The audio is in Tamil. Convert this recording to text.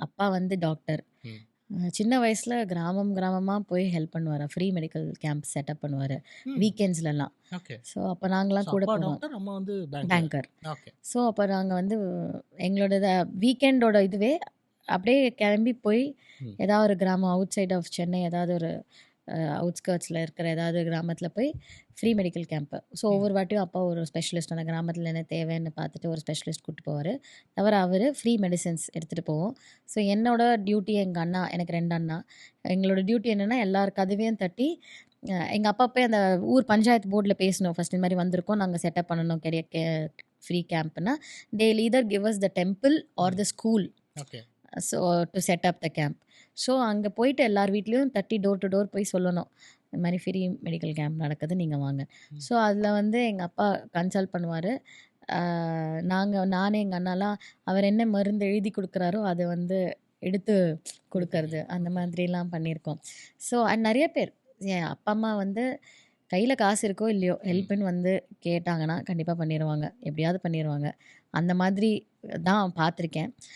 அப்பா வந்து டாக்டர். ம். சின்ன வயசுல கிராமமா போய் ஹெல்ப் பண்ணுவாரு. ஃப்ரீ மெடிக்கல் கேம்ப் செட்டப் பண்ணுவாரு. ம். வீக்கெண்ட்ஸ்லலாம். ஓகே. ஸோ அப்ப ஸோ நாங்கலாம் கூட அப்பா போவோம். டாக்டர், அம்மா வந்து பேங்கர். பேங்கர். ஓகே. ஸோ அப்ப நாங்க வந்து எங்களோட வீக்கெண்டோட இதுவே அப்படியே கிளம்பி போய் ம். ஏதாவது ஒரு கிராமம் அவுட் சைட் ஆஃப் சென்னை ஏதாவது ஒரு அவுட்ஸ்கர்ட்ஸில் இருக்கிற ஏதாவது கிராமத்தில் போய் ஃப்ரீ மெடிக்கல் கேம்ப்பு. ஸோ ம். ஒவ்வொரு வாட்டியும் அப்பா ஒரு ஸ்பெஷலிஸ்ட் அந்த கிராமத்தில் என்ன தேவைன்னு பார்த்துட்டு ஒரு ஸ்பெஷலிஸ்ட் கூப்பிட்டு போவார். தவிர அவர் ஃப்ரீ மெடிசின்ஸ் எடுத்துகிட்டு போவோம். ஸோ என்னோட டியூட்டி எங்கள் அண்ணா, எனக்கு 2 அண்ணா. எங்களோட டியூட்டி என்னென்னா எல்லார் கதவையும் தட்டி எங்கள் அப்பா போய் அந்த ஊர் பஞ்சாயத்து போர்டில் பேசணும். ஃபர்ஸ்ட் இந்த மாதிரி வந்திருக்கோம், நாங்கள் செட்டப் பண்ணணும் ஃப்ரீ கேம்ப்னா they'll either give us the temple or the school okay. So to set up the camp. ஸோ அங்கே போயிட்டு எல்லார் வீட்லேயும் தட்டி டோர் டு டோர் போய் சொல்லணும், இந்த மாதிரி ஃப்ரீ மெடிக்கல் கேம்ப் நடக்குது, நீங்கள் வாங்க. ஸோ அதில் வந்து எங்கள் அப்பா கன்சல்ட் பண்ணுவார். நானே எங்கள் அண்ணாலாம் அவர் என்ன மருந்து எழுதி கொடுக்குறாரோ அதை வந்து எடுத்து கொடுக்கறது, அந்த மாதிரிலாம் பண்ணியிருக்கோம். ஸோ நிறைய பேர் என் அப்பா அம்மா வந்து கையில் காசு இருக்கோ இல்லையோ ஹெல்ப்புன்னு வந்து கேட்டாங்கன்னா கண்டிப்பாக பண்ணிடுவாங்க, எப்படியாவது பண்ணிடுவாங்க. அந்த மாதிரி தான் பார்த்துருக்கேன்.